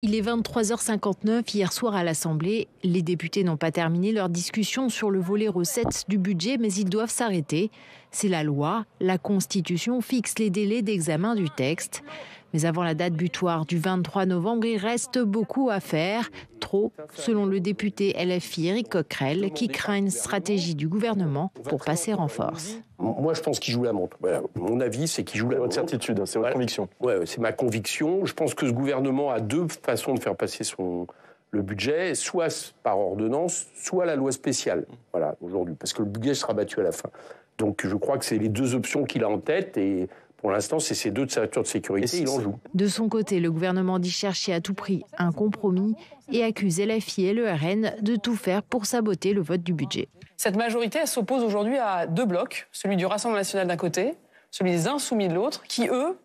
Il est 23h59 hier soir à l'Assemblée. Les députés n'ont pas terminé leur discussion sur le volet recettes du budget, mais ils doivent s'arrêter. C'est la loi, la Constitution fixe les délais d'examen du texte. Mais avant la date butoir du 23 novembre, il reste beaucoup à faire. Trop, selon le député LFI Éric Coquerel, qui craint une stratégie du gouvernement pour passer en force. Moi, je pense qu'il joue la montre. Voilà. Mon avis, c'est qu'il joue la montre. C'est votre certitude, c'est votre conviction. Ouais, c'est ma conviction. Je pense que ce gouvernement a deux façons de faire passer le budget, soit par ordonnance, soit la loi spéciale. Voilà, aujourd'hui, parce que le budget sera battu à la fin. Donc, je crois que c'est les deux options qu'il a en tête et pour l'instant, c'est ces deux ceintures de sécurité, il en joue. De son côté, le gouvernement dit chercher à tout prix un compromis et accuse LFI et le RN de tout faire pour saboter le vote du budget. Cette majorité, elle s'oppose aujourd'hui à deux blocs, celui du Rassemblement national d'un côté, celui des Insoumis de l'autre, qui, eux,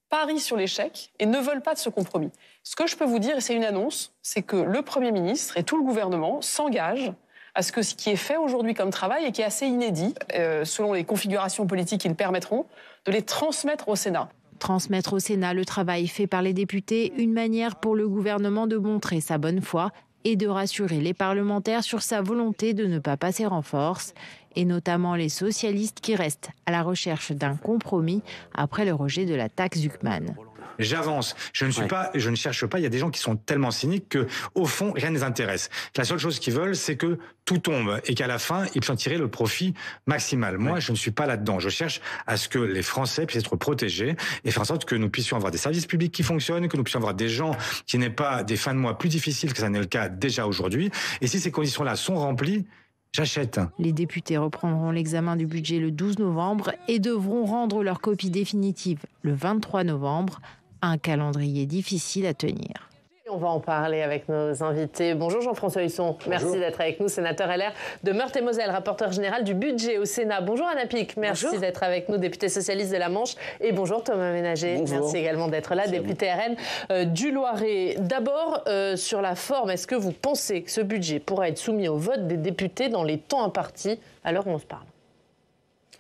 parient sur l'échec et ne veulent pas de ce compromis. Ce que je peux vous dire, et c'est une annonce, c'est que le Premier ministre et tout le gouvernement s'engagent à ce que ce qui est fait aujourd'hui comme travail et qui est assez inédit, selon les configurations politiques qui le permettront, de les transmettre au Sénat. Transmettre au Sénat le travail fait par les députés, une manière pour le gouvernement de montrer sa bonne foi et de rassurer les parlementaires sur sa volonté de ne pas passer en force, et notamment les socialistes qui restent à la recherche d'un compromis après le rejet de la taxe Zuckman. J'avance. Je ne cherche pas. Il y a des gens qui sont tellement cyniques que, au fond, rien ne les intéresse. La seule chose qu'ils veulent, c'est que tout tombe et qu'à la fin, ils puissent en tirer le profit maximal. Moi, je ne suis pas là-dedans. Je cherche à ce que les Français puissent être protégés et faire en sorte que nous puissions avoir des services publics qui fonctionnent, que nous puissions avoir des gens qui n'aient pas des fins de mois plus difficiles que ça n'est le cas déjà aujourd'hui. Et si ces conditions-là sont remplies, j'achète. Les députés reprendront l'examen du budget le 12 novembre et devront rendre leur copie définitive le 23 novembre. Un calendrier difficile à tenir. On va en parler avec nos invités. Bonjour Jean-François Husson, merci d'être avec nous, sénateur LR de Meurthe-et-Moselle, rapporteur général du budget au Sénat. Bonjour Anna Pic, merci d'être avec nous, député socialiste de la Manche. Et bonjour Thomas Ménager, merci également d'être là, député RN du Loiret. D'abord, sur la forme, est-ce que vous pensez que ce budget pourra être soumis au vote des députés dans les temps impartis à l'heure où on se parle?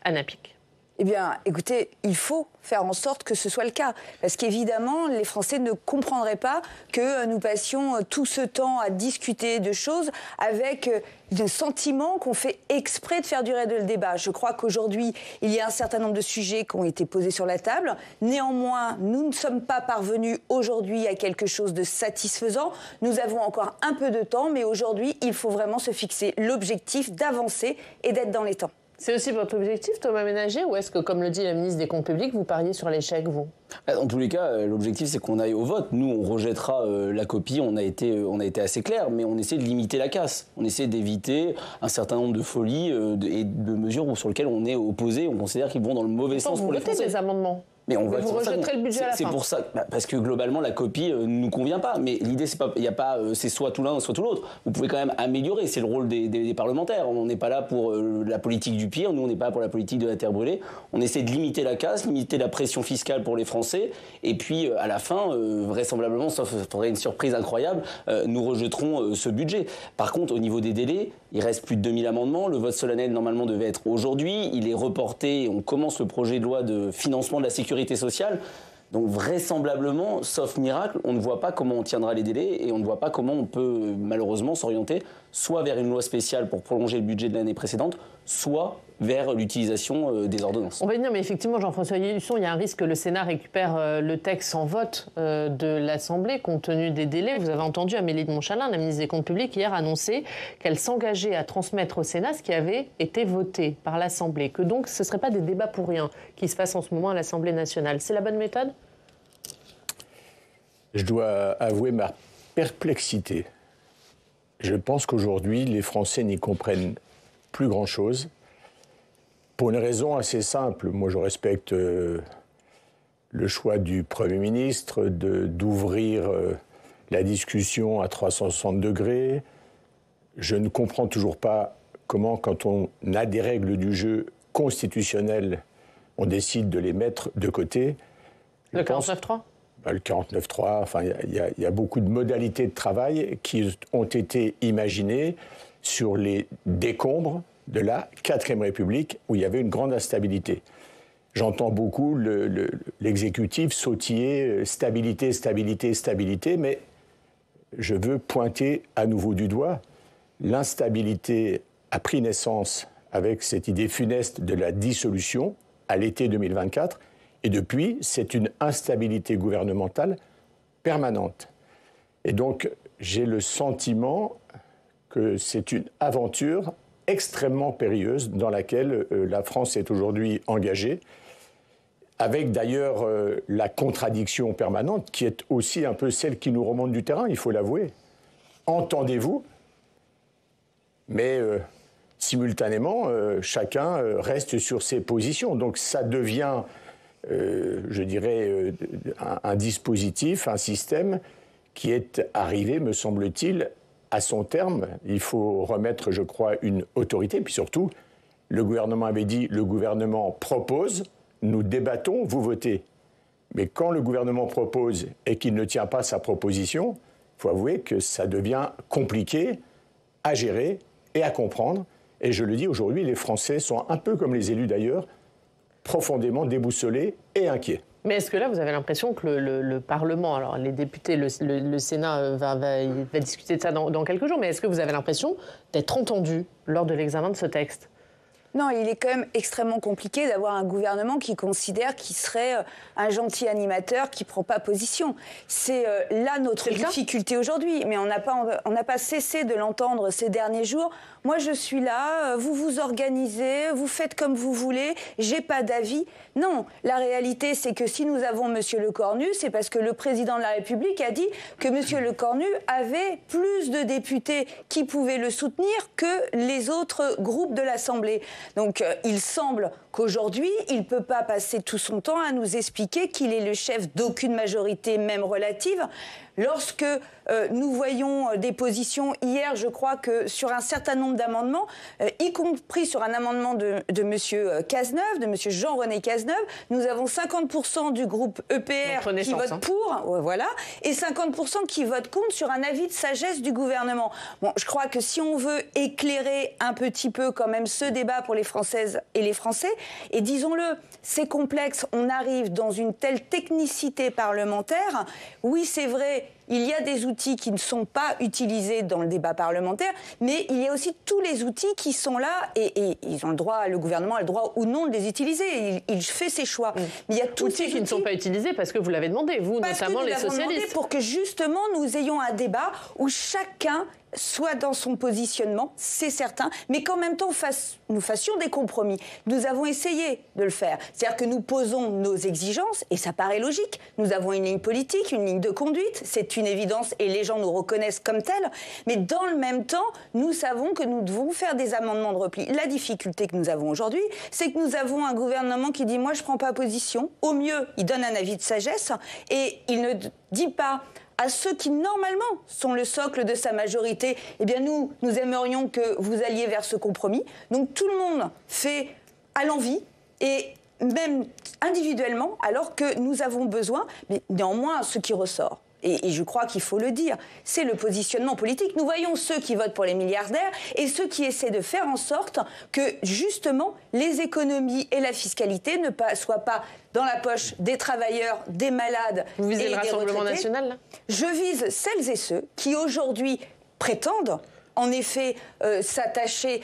Anna Pic. Eh bien, écoutez, il faut faire en sorte que ce soit le cas. Parce qu'évidemment, les Français ne comprendraient pas que nous passions tout ce temps à discuter de choses avec le sentiment qu'on fait exprès de faire durer le débat. Je crois qu'aujourd'hui, il y a un certain nombre de sujets qui ont été posés sur la table. Néanmoins, nous ne sommes pas parvenus aujourd'hui à quelque chose de satisfaisant. Nous avons encore un peu de temps, mais aujourd'hui, il faut vraiment se fixer l'objectif d'avancer et d'être dans les temps. C'est aussi votre objectif, Thomas Ménager, ou est-ce que, comme le dit la ministre des Comptes publics, vous pariez sur l'échec, vous? Dans tous les cas, l'objectif, c'est qu'on aille au vote. Nous, on rejettera la copie, on a été assez clair, mais on essaie de limiter la casse. On essaie d'éviter un certain nombre de folies et de mesures sur lesquelles on est opposé, on considère qu'ils vont dans le mauvais sens pour les Français. Vous votez des amendements. Mais vous rejetterez le budget à la fin. C'est pour ça, parce que globalement, la copie ne nous convient pas. Mais l'idée, c'est soit tout l'un, soit tout l'autre. Vous pouvez quand même améliorer. C'est le rôle des parlementaires. On n'est pas là pour la politique du pire. Nous, on n'est pas là pour la politique de la terre brûlée. On essaie de limiter la casse, limiter la pression fiscale pour les Français. Et puis, à la fin, vraisemblablement, sauf faudrait une surprise incroyable, nous rejetterons ce budget. Par contre, au niveau des délais, il reste plus de 2000 amendements. Le vote solennel, normalement, devait être aujourd'hui. Il est reporté. On commence le projet de loi de financement de la sécurité sociale. Donc vraisemblablement, sauf miracle, on ne voit pas comment on tiendra les délais et on ne voit pas comment on peut malheureusement s'orienter soit vers une loi spéciale pour prolonger le budget de l'année précédente, soit vers l'utilisation des ordonnances. On va venir, mais effectivement, Jean-François Husson, il y a un risque que le Sénat récupère le texte sans vote de l'Assemblée, compte tenu des délais. Vous avez entendu Amélie de Montchalin, la ministre des Comptes publics, hier annoncer qu'elle s'engageait à transmettre au Sénat ce qui avait été voté par l'Assemblée, que donc ce ne seraient pas des débats pour rien qui se passent en ce moment à l'Assemblée nationale. C'est la bonne méthode? Je dois avouer ma perplexité. Je pense qu'aujourd'hui, les Français n'y comprennent plus grand-chose. Pour une raison assez simple. Moi, je respecte le choix du Premier ministre d'ouvrir la discussion à 360 degrés. Je ne comprends toujours pas comment, quand on a des règles du jeu constitutionnelles, on décide de les mettre de côté. Le 49.3 ? Le 49.3, enfin, il y a beaucoup de modalités de travail qui ont été imaginées sur les décombres de la 4e République, où il y avait une grande instabilité. J'entends beaucoup l'exécutif sautiller stabilité, stabilité, stabilité, mais je veux pointer à nouveau du doigt l'instabilité a pris naissance avec cette idée funeste de la dissolution à l'été 2024. Et depuis, c'est une instabilité gouvernementale permanente. Et donc, j'ai le sentiment que c'est une aventure extrêmement périlleuse dans laquelle la France est aujourd'hui engagée, avec d'ailleurs la contradiction permanente qui est aussi un peu celle qui nous remonte du terrain, il faut l'avouer. Entendez-vous, mais simultanément, chacun reste sur ses positions. Donc ça devient, je dirais, un dispositif, un système qui est arrivé, me semble-t-il, à son terme. Il faut remettre, je crois, une autorité. Puis surtout, le gouvernement avait dit, le gouvernement propose, nous débattons, vous votez. Mais quand le gouvernement propose et qu'il ne tient pas sa proposition, il faut avouer que ça devient compliqué à gérer et à comprendre. Et je le dis aujourd'hui, les Français sont un peu comme les élus d'ailleurs, profondément déboussolés et inquiets. Mais est-ce que là, vous avez l'impression que le Parlement, alors les députés, le Sénat va discuter de ça dans quelques jours, mais est-ce que vous avez l'impression d'être entendu lors de l'examen de ce texte ? Non, il est quand même extrêmement compliqué d'avoir un gouvernement qui considère qu'il serait un gentil animateur qui ne prend pas position. C'est là notre difficulté aujourd'hui. Mais on n'a pas cessé de l'entendre ces derniers jours. Moi, je suis là, vous vous organisez, vous faites comme vous voulez, j'ai pas d'avis. Non, la réalité, c'est que si nous avons M. Lecornu, c'est parce que le président de la République a dit que M. Lecornu avait plus de députés qui pouvaient le soutenir que les autres groupes de l'Assemblée. Donc, il semble qu'aujourd'hui, il ne peut pas passer tout son temps à nous expliquer qu'il est le chef d'aucune majorité, même relative. Lorsque nous voyons des positions, hier, je crois que sur un certain nombre d'amendements, y compris sur un amendement de M. Cazeneuve, de M. Jean-René Cazeneuve, nous avons 50% du groupe EPR qui vote pour, voilà, et 50% qui votent contre sur un avis de sagesse du gouvernement. Bon, je crois que si on veut éclairer un petit peu quand même ce débat pour les Françaises et les Français, et disons-le, c'est complexe, on arrive dans une telle technicité parlementaire, oui, c'est vrai, il y a des outils qui ne sont pas utilisés dans le débat parlementaire, mais il y a aussi tous les outils qui sont là et ils ont le droit, le gouvernement a le droit ou non de les utiliser. Il fait ses choix. Mais il y a tous ces outils qui ne sont pas utilisés parce que vous l'avez demandé, vous, notamment les socialistes. Pour que justement nous ayons un débat où chacun soit dans son positionnement, c'est certain, mais qu'en même temps nous fassions des compromis. Nous avons essayé de le faire. C'est-à-dire que nous posons nos exigences, et ça paraît logique. Nous avons une ligne politique, une ligne de conduite, c'est une évidence, et les gens nous reconnaissent comme tels. Mais dans le même temps, nous savons que nous devons faire des amendements de repli. La difficulté que nous avons aujourd'hui, c'est que nous avons un gouvernement qui dit « moi, je ne prends pas position ». Au mieux, il donne un avis de sagesse, et il ne dit pas à ceux qui, normalement, sont le socle de sa majorité, eh bien, nous aimerions que vous alliez vers ce compromis. Donc, tout le monde fait à l'envi, et même individuellement, alors que nous avons besoin, mais néanmoins, ce qui ressort, et je crois qu'il faut le dire, c'est le positionnement politique. Nous voyons ceux qui votent pour les milliardaires et ceux qui essaient de faire en sorte que, justement, les économies et la fiscalité ne soient pas dans la poche des travailleurs, des malades et des retraités. Vous visez le Rassemblement national, là ? Je vise celles et ceux qui, aujourd'hui, prétendent, en effet, s'attacher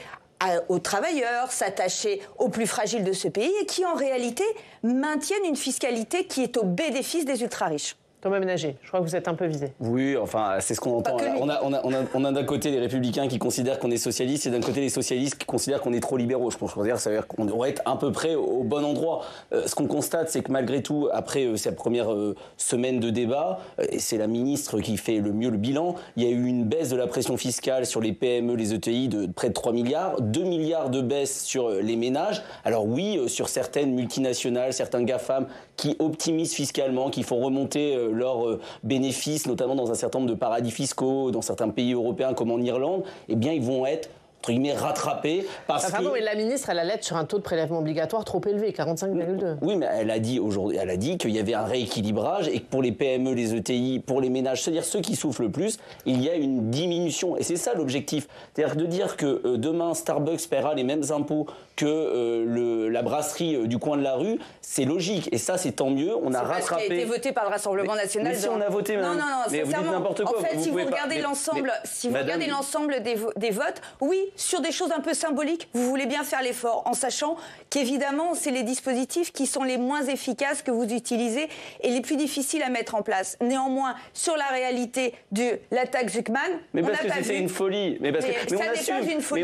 aux travailleurs, s'attacher aux plus fragiles de ce pays et qui, en réalité, maintiennent une fiscalité qui est au bénéfice des ultra-riches. Thomas Ménager, je crois que vous êtes un peu visé. Oui, enfin, c'est ce qu'on entend. On a d'un côté les républicains qui considèrent qu'on est socialiste et d'un côté les socialistes qui considèrent qu'on est trop libéraux. Je pense que ça veut dire qu'on devrait être à peu près au bon endroit. Ce qu'on constate, c'est que malgré tout, après cette première semaine de débat, et c'est la ministre qui fait le mieux le bilan, il y a eu une baisse de la pression fiscale sur les PME, les ETI de près de 3 milliards, 2 milliards de baisse sur les ménages. Alors oui, sur certaines multinationales, certains GAFAM qui optimisent fiscalement, qui font remonter leurs bénéfices, notamment dans un certain nombre de paradis fiscaux, dans certains pays européens comme en Irlande, eh bien ils vont être entre guillemets, rattrapé parce pardon, mais la ministre, elle allait sur un taux de prélèvement obligatoire trop élevé, 45,2. Oui, mais elle a dit qu'il y avait un rééquilibrage et que pour les PME, les ETI, pour les ménages, c'est-à-dire ceux qui souffrent le plus, il y a une diminution. Et c'est ça l'objectif. C'est-à-dire de dire que demain, Starbucks paiera les mêmes impôts que la brasserie du coin de la rue, c'est logique. Et ça, c'est tant mieux. On a rattrapé. C'est ce qui a été voté par le Rassemblement national. Mais si on a voté, non, mais vous dites n'importe quoi. En fait, si vous regardez l'ensemble, des votes, oui, sur des choses un peu symboliques, vous voulez bien faire l'effort, en sachant qu'évidemment, c'est les dispositifs qui sont les moins efficaces que vous utilisez et les plus difficiles à mettre en place. Néanmoins, sur la réalité de l'attaque Zuckman, mais parce que c'est une folie. Mais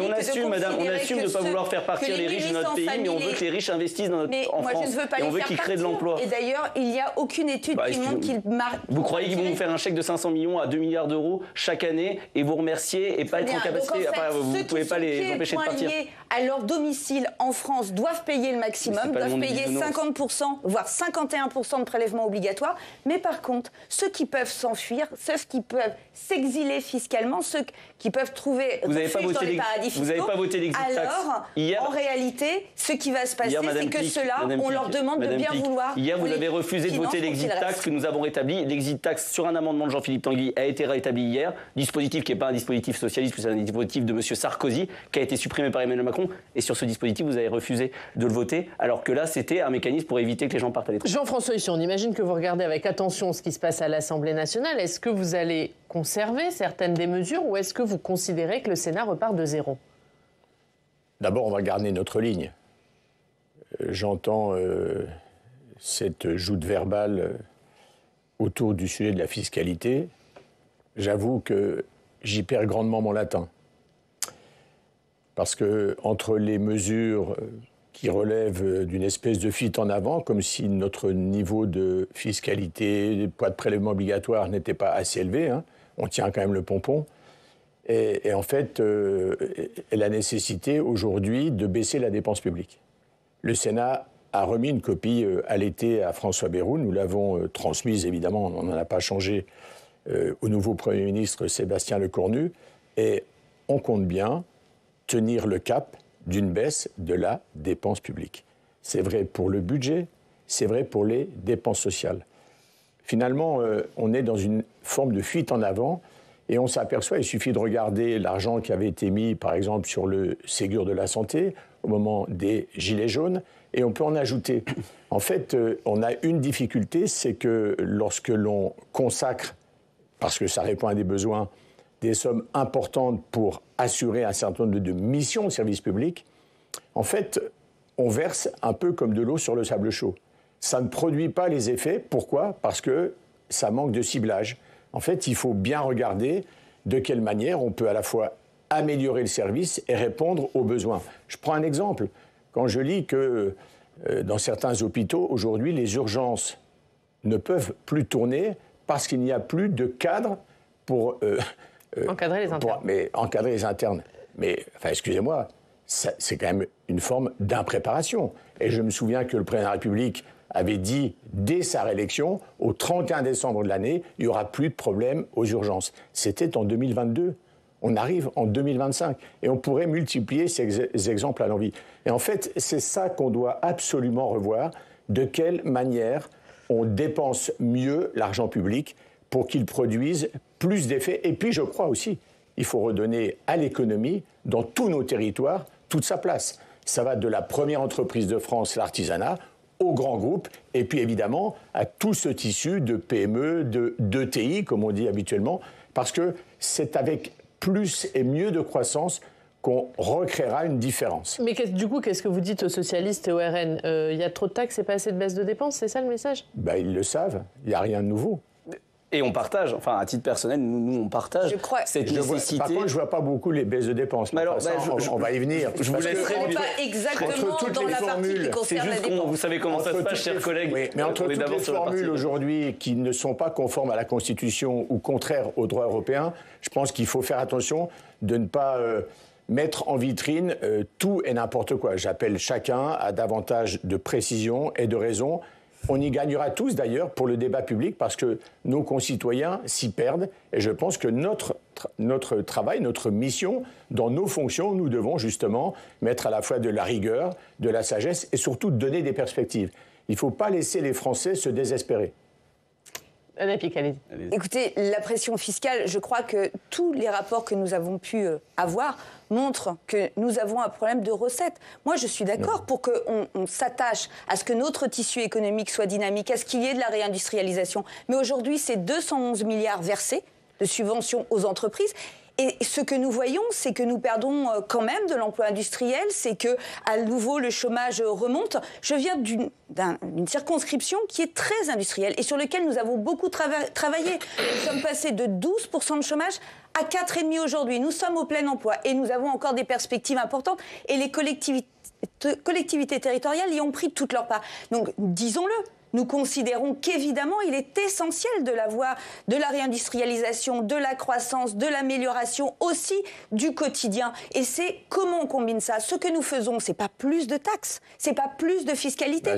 on assume, madame, on assume de ne pas vouloir faire partir les riches de notre pays, mais on veut que les riches investissent en France. Et on veut qu'ils créent de l'emploi. Et d'ailleurs, il n'y a aucune étude qui montre qu'ils marquent. Vous croyez qu'ils vont vous faire un chèque de 500 millions à 2 milliards d'euros chaque année et vous remercier et pas être en capacité, vous ne pouvez pas les empêcher de partir. À leur domicile en France doivent payer le maximum, doivent payer 50%, voire 51% de prélèvements obligatoires. Mais par contre, ceux qui peuvent s'enfuir, ceux qui peuvent s'exiler fiscalement, ceux qui peuvent trouver refuge dans les paradis fiscaux, vous n'avez pas voté l'exit tax. Alors, en réalité, ce qui va se passer, c'est que ceux-là, on leur demande de bien vouloir. Hier, vous avez refusé de voter l'exit tax que nous avons rétabli. L'exit tax, sur un amendement de Jean-Philippe Tanguy, a été rétabli hier. Dispositif qui n'est pas un dispositif socialiste, c'est un dispositif de M. Sarkozy, qui a été supprimé par Emmanuel Macron. Et sur ce dispositif, vous avez refusé de le voter, alors que là, c'était un mécanisme pour éviter que les gens partent à l'étranger. Jean-François Husson, on imagine que vous regardez avec attention ce qui se passe à l'Assemblée nationale. Est-ce que vous allez conserver certaines des mesures ou est-ce que vous considérez que le Sénat repart de zéro ? D'abord, on va garder notre ligne. J'entends cette joute verbale autour du sujet de la fiscalité. J'avoue que j'y perds grandement mon latin. Parce que entre les mesures qui relèvent d'une espèce de fuite en avant, comme si notre niveau de fiscalité, de poids de prélèvement obligatoire n'était pas assez élevé, hein, on tient quand même le pompon, et en fait, la nécessité aujourd'hui de baisser la dépense publique. Le Sénat a remis une copie à l'été à François Bayrou, nous l'avons transmise évidemment, on n'en a pas changé au nouveau Premier ministre Sébastien Lecornu, et on compte bien tenir le cap d'une baisse de la dépense publique. C'est vrai pour le budget, c'est vrai pour les dépenses sociales. Finalement, on est dans une forme de fuite en avant et on s'aperçoit, il suffit de regarder l'argent qui avait été mis, par exemple, sur le Ségur de la santé au moment des Gilets jaunes, et on peut en ajouter. En fait, on a une difficulté, c'est que lorsque l'on consacre, parce que ça répond à des besoins, des sommes importantes pour assurer un certain nombre de missions au service public, en fait, on verse un peu comme de l'eau sur le sable chaud. Ça ne produit pas les effets. Pourquoi ? Parce que ça manque de ciblage. En fait, il faut bien regarder de quelle manière on peut à la fois améliorer le service et répondre aux besoins. Je prends un exemple. Quand je lis que dans certains hôpitaux, aujourd'hui, les urgences ne peuvent plus tourner parce qu'il n'y a plus de cadres pour... encadrer les internes. Encadrer les internes. Mais, enfin, excusez-moi, c'est quand même une forme d'impréparation. Et je me souviens que le président de la République avait dit, dès sa réélection, au 31 décembre de l'année, il n'y aura plus de problème aux urgences. C'était en 2022. On arrive en 2025. Et on pourrait multiplier ces exemples à l'envi. Et en fait, c'est ça qu'on doit absolument revoir. De quelle manière on dépense mieux l'argent public pour qu'il produise plus d'effets. Et puis, je crois aussi, il faut redonner à l'économie, dans tous nos territoires, toute sa place. Ça va de la première entreprise de France, l'artisanat, aux grands groupes, et puis évidemment à tout ce tissu de PME, d'ETI, comme on dit habituellement, parce que c'est avec plus et mieux de croissance qu'on recréera une différence. Mais du coup, qu'est-ce que vous dites aux socialistes et au RN ? Il y a trop de taxes et pas assez de baisse de dépenses, c'est ça le message ? Ils le savent, il n'y a rien de nouveau. Et on partage, enfin à titre personnel, nous on partage cette nécessité. Par contre, je ne vois pas beaucoup les baisses de dépenses. Mais alors, on va y venir. Je vous laisserai. On n'est pas exactement dans la partie qui concerne la dépense. Vous savez comment ça se passe, chers collègues. Oui, mais entre toutes les formules aujourd'hui qui ne sont pas conformes à la Constitution ou contraires au droit européen, je pense qu'il faut faire attention de ne pas mettre en vitrine tout et n'importe quoi. J'appelle chacun à davantage de précision et de raison. On y gagnera tous d'ailleurs pour le débat public parce que nos concitoyens s'y perdent. Et je pense que notre travail, notre mission, dans nos fonctions, nous devons justement mettre à la fois de la rigueur, de la sagesse et surtout donner des perspectives. Il ne faut pas laisser les Français se désespérer. Écoutez, la pression fiscale, je crois que tous les rapports que nous avons pu avoir montrent que nous avons un problème de recettes. Moi, je suis d'accord pour qu'on s'attache à ce que notre tissu économique soit dynamique, à ce qu'il y ait de la réindustrialisation. Mais aujourd'hui, c'est 211 milliards versés de subventions aux entreprises. Et ce que nous voyons, c'est que nous perdons quand même de l'emploi industriel, c'est que à nouveau le chômage remonte. Je viens d'une circonscription qui est très industrielle et sur laquelle nous avons beaucoup travaillé. Nous sommes passés de 12% de chômage à 4,5% aujourd'hui. Nous sommes au plein emploi et nous avons encore des perspectives importantes et les collectivités territoriales y ont pris toute leur part. Donc, disons-le. Nous considérons qu'évidemment, il est essentiel de la voie de la réindustrialisation, de la croissance, de l'amélioration aussi du quotidien. Et c'est comment on combine ça. Ce que nous faisons, c'est pas plus de taxes, c'est pas plus de fiscalité.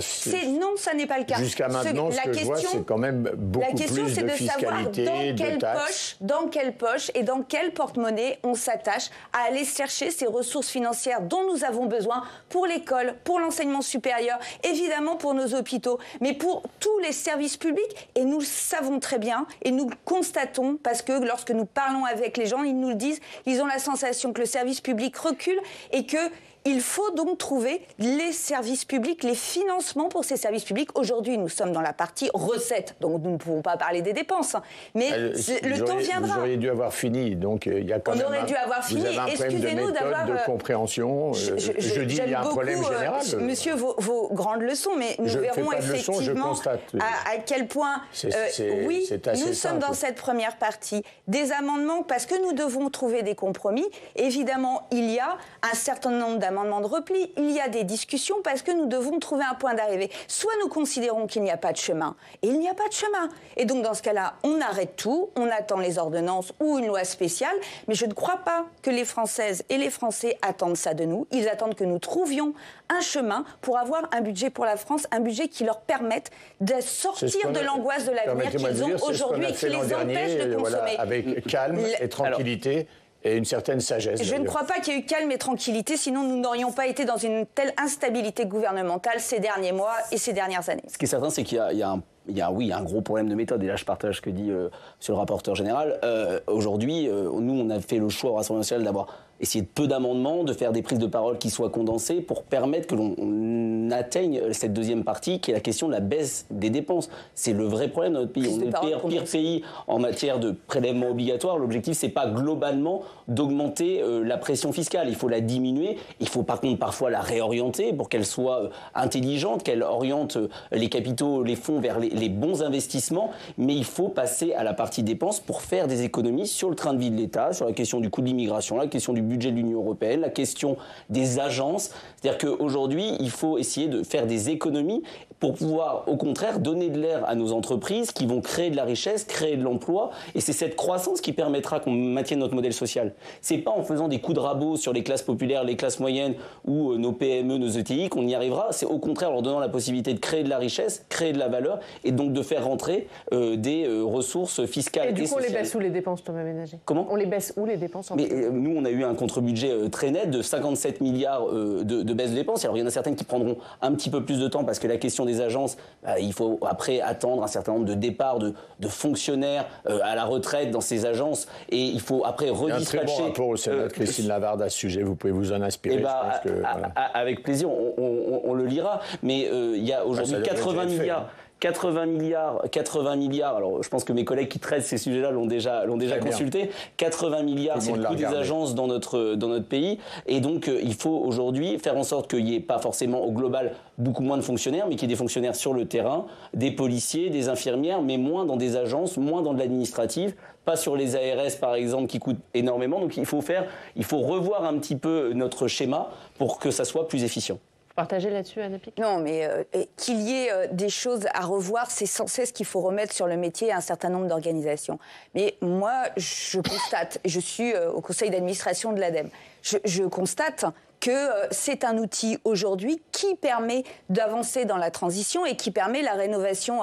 Non, ça n'est pas le cas. Jusqu'à maintenant, ce que je vois, c'est quand même beaucoup plus de fiscalité, la question, c'est de savoir dans quelle poche et dans quel porte-monnaie on s'attache à aller chercher ces ressources financières dont nous avons besoin pour l'école, pour l'enseignement supérieur, évidemment pour nos hôpitaux, mais pour tous les services publics, et nous le savons très bien, et nous le constatons, parce que lorsque nous parlons avec les gens, ils nous le disent, ils ont la sensation que le service public recule, et qu'il faut donc trouver les services publics, les financements pour ces services publics. Aujourd'hui, nous sommes dans la partie recettes, donc nous ne pouvons pas parler des dépenses, mais le temps viendra. Vous auriez dû avoir fini, donc il y a quand même un problème de méthode, de compréhension. Je dis il y a un problème général. Monsieur, vos grandes leçons, mais nous verrons effectivement à quel point, oui, nous sommes dans cette première partie. Des amendements, parce que nous devons trouver des compromis. Évidemment, il y a un certain nombre d'amendements de repli, il y a des discussions parce que nous devons trouver un point d'arrivée. Soit nous considérons qu'il n'y a pas de chemin, et il n'y a pas de chemin. Et donc dans ce cas-là, on arrête tout, on attend les ordonnances ou une loi spéciale, mais je ne crois pas que les Françaises et les Français attendent ça de nous. Ils attendent que nous trouvions un chemin pour avoir un budget pour la France, un budget qui leur permette de sortir de l'angoisse de l'avenir qu'ils ont aujourd'hui et qui les empêche de consommer. Avec calme et tranquillité. Et une certaine sagesse. Je ne crois pas qu'il y ait eu calme et tranquillité, sinon nous n'aurions pas été dans une telle instabilité gouvernementale ces derniers mois et ces dernières années. Ce qui est certain, c'est qu'il y a un gros problème de méthode. Et là, je partage ce que dit monsieur le rapporteur général. Aujourd'hui, nous, on a fait le choix au Rassemblement national d'avoir essayé de peu d'amendements, de faire des prises de parole qui soient condensées pour permettre que l'on atteigne cette deuxième partie, qui est la question de la baisse des dépenses. C'est le vrai problème de notre pays. On est le pire pays en matière de prélèvements obligatoires. L'objectif, c'est pas globalement d'augmenter la pression fiscale. Il faut la diminuer. Il faut par contre parfois la réorienter pour qu'elle soit intelligente, qu'elle oriente les capitaux, les fonds vers les bons investissements. Mais il faut passer à la partie dépenses pour faire des économies sur le train de vie de l'État, sur la question du coût de l'immigration, la question du budget de l'Union européenne, la question des agences. C'est-à-dire qu'aujourd'hui, il faut essayer de faire des économies pour pouvoir, au contraire, donner de l'air à nos entreprises qui vont créer de la richesse, créer de l'emploi. Et c'est cette croissance qui permettra qu'on maintienne notre modèle social. C'est pas en faisant des coups de rabot sur les classes populaires, les classes moyennes ou nos PME, nos ETI qu'on y arrivera. C'est au contraire en leur donnant la possibilité de créer de la richesse, créer de la valeur et donc de faire rentrer des ressources fiscales. Et du coup, sociales. on les baisse où les dépenses, Thomas Ménager? Comment? On les baisse où les dépenses? Mais nous, on a eu un contre-budget très net de 57 milliards de baisse de dépenses. Alors, il y en a certaines qui prendront un petit peu plus de temps parce que la question des agences, il faut après attendre un certain nombre de départs de fonctionnaires à la retraite dans ces agences et il faut après redispatcher. Il y a un très bon rapport au Sénat de Christine Lavarde à ce sujet, vous pouvez vous en inspirer. Voilà. Avec plaisir, on le lira, mais il y a aujourd'hui 80 milliards. 80 milliards, alors je pense que mes collègues qui traitent ces sujets-là l'ont déjà consulté. 80 milliards, c'est le coût des agences dans notre pays. Et donc, il faut aujourd'hui faire en sorte qu'il n'y ait pas forcément au global beaucoup moins de fonctionnaires, mais qu'il y ait des fonctionnaires sur le terrain, des policiers, des infirmières, mais moins dans des agences, moins dans de l'administratif, pas sur les ARS par exemple qui coûtent énormément. Donc, il faut revoir un petit peu notre schéma pour que ça soit plus efficient. Partager là-dessus, Anna Pic? Non, mais qu'il y ait des choses à revoir, c'est sans cesse qu'il faut remettre sur le métier un certain nombre d'organisations. Mais moi, je constate, je suis au conseil d'administration de l'ADEME, je constate que c'est un outil aujourd'hui qui permet d'avancer dans la transition et qui permet la rénovation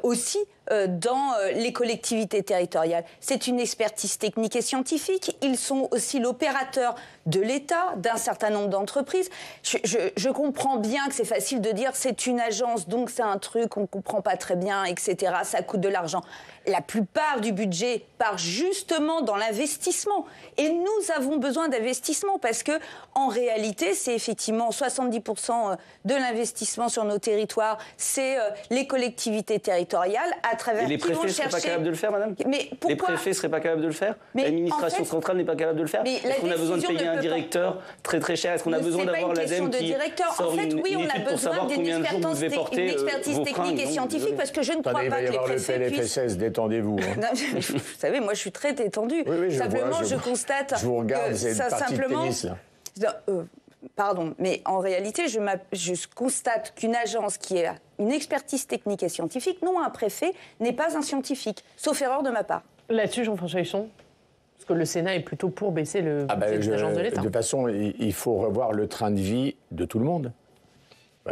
aussi dans les collectivités territoriales. C'est une expertise technique et scientifique. Ils sont aussi l'opérateur de l'État, d'un certain nombre d'entreprises. Je comprends bien que c'est facile de dire c'est une agence, donc c'est un truc qu'on ne comprend pas très bien, etc. Ça coûte de l'argent. La plupart du budget part justement dans l'investissement. Et nous avons besoin d'investissement parce que, en réalité, c'est effectivement 70% de l'investissement sur nos territoires, c'est les collectivités territoriales à travers et les préfets ne seraient pas capables de le faire, madame? Mais pourquoi? Les préfets ne seraient pas capables de le faire? L'administration centrale n'est pas capable de le faire? Est-ce qu'on a besoin de payer un directeur très très cher? Est-ce qu'on a besoin d'avoir l'ADEME qui sort une étude pour savoir combien de jours vous devez porter vos fringues? Expertise technique et scientifique, parce que je ne crois pas que les préfets le PLFSS, détendez-vous. Hein. Vous savez, moi je suis très détendue. Oui, simplement, je constate je vous regarde, que ça simplement... Tennis, pardon, mais en réalité, je constate qu'une agence qui a une expertise technique et scientifique, non un préfet, n'est pas un scientifique, sauf erreur de ma part. Là-dessus, Jean-François Husson, parce que le Sénat est plutôt pour baisser le budget des agences de l'État. De toute façon, il faut revoir le train de vie de tout le monde.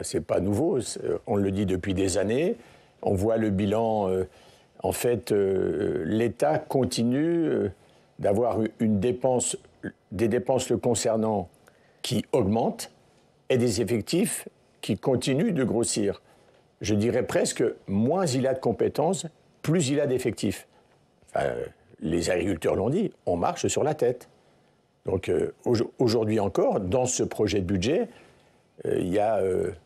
C'est pas nouveau, on le dit depuis des années. On voit le bilan. En fait, l'État continue d'avoir des dépenses le concernant qui augmentent et des effectifs qui continuent de grossir. Je dirais presque, moins il a de compétences, plus il a d'effectifs. Enfin, les agriculteurs l'ont dit, on marche sur la tête. Donc aujourd'hui encore, dans ce projet de budget, il y a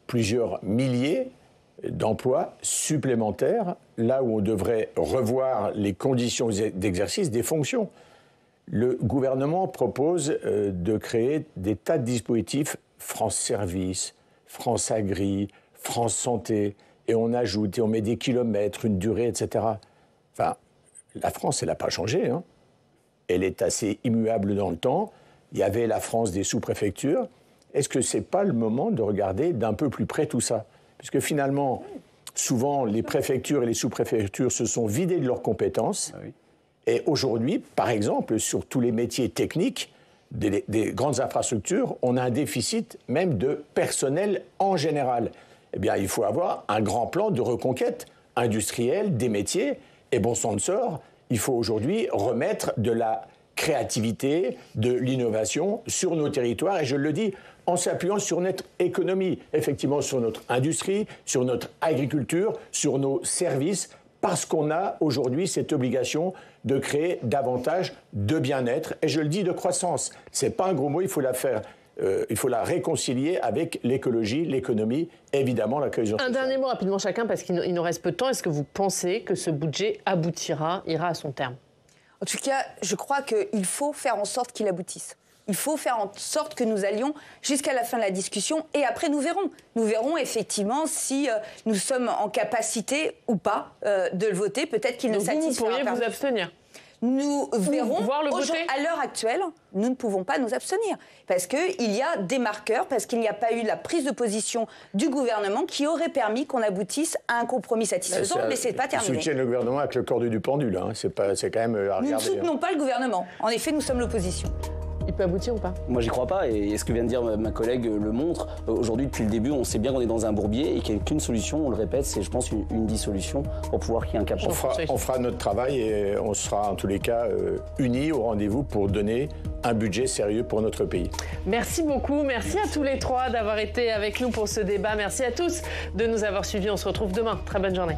plusieurs milliers d'emplois supplémentaires, là où on devrait revoir les conditions d'exercice des fonctions. Le gouvernement propose de créer des tas de dispositifs, France Service, France Agri, France Santé, et on ajoute, et on met des kilomètres, une durée, etc. Enfin, la France, elle n'a pas changé, hein. Elle est assez immuable dans le temps. Il y avait la France des sous-préfectures. Est-ce que ce n'est pas le moment de regarder d'un peu plus près tout ça? Puisque finalement, souvent, les préfectures et les sous-préfectures se sont vidées de leurs compétences. Ah oui. Et aujourd'hui, par exemple, sur tous les métiers techniques des grandes infrastructures, on a un déficit même de personnel en général. Eh bien, il faut avoir un grand plan de reconquête industrielle des métiers. Et bon sang de sort, il faut aujourd'hui remettre de la créativité, de l'innovation sur nos territoires. Et je le dis, en s'appuyant sur notre économie, effectivement sur notre industrie, sur notre agriculture, sur nos services, parce qu'on a aujourd'hui cette obligation de créer davantage de bien-être, et je le dis de croissance. C'est pas un gros mot, il faut la faire. Il faut la réconcilier avec l'écologie, l'économie, évidemment la cohésion sociale. Un dernier mot rapidement chacun, parce qu'il nous reste peu de temps. Est-ce que vous pensez que ce budget aboutira, ira à son terme? En tout cas, je crois qu'il faut faire en sorte qu'il aboutisse. Il faut faire en sorte que nous allions jusqu'à la fin de la discussion et après nous verrons. Nous verrons effectivement si nous sommes en capacité ou pas de le voter. Peut-être qu'il ne satisfera pas. Vous pourriez vous abstenir? Nous verrons. Voir le voter. À l'heure actuelle, nous ne pouvons pas nous abstenir. Parce qu'il y a des marqueurs, parce qu'il n'y a pas eu la prise de position du gouvernement qui aurait permis qu'on aboutisse à un compromis satisfaisant, mais ce n'est pas terminé. Ils soutiennent le gouvernement avec le cordu du pendule. Hein. C'est quand même à regarder. Nous ne soutenons pas le gouvernement. En effet, nous sommes l'opposition. Il peut aboutir ou pas? Moi, j'y crois pas. Et ce que vient de dire ma collègue le montre. Aujourd'hui, depuis le début, on sait bien qu'on est dans un bourbier et qu'il n'y a qu'une solution, on le répète, c'est, je pense, une dissolution pour pouvoir qu'il y ait un cap. On fera notre travail et on sera, en tous les cas, unis au rendez-vous pour donner un budget sérieux pour notre pays. Merci beaucoup. Merci à tous les trois d'avoir été avec nous pour ce débat. Merci à tous de nous avoir suivis. On se retrouve demain. Très bonne journée.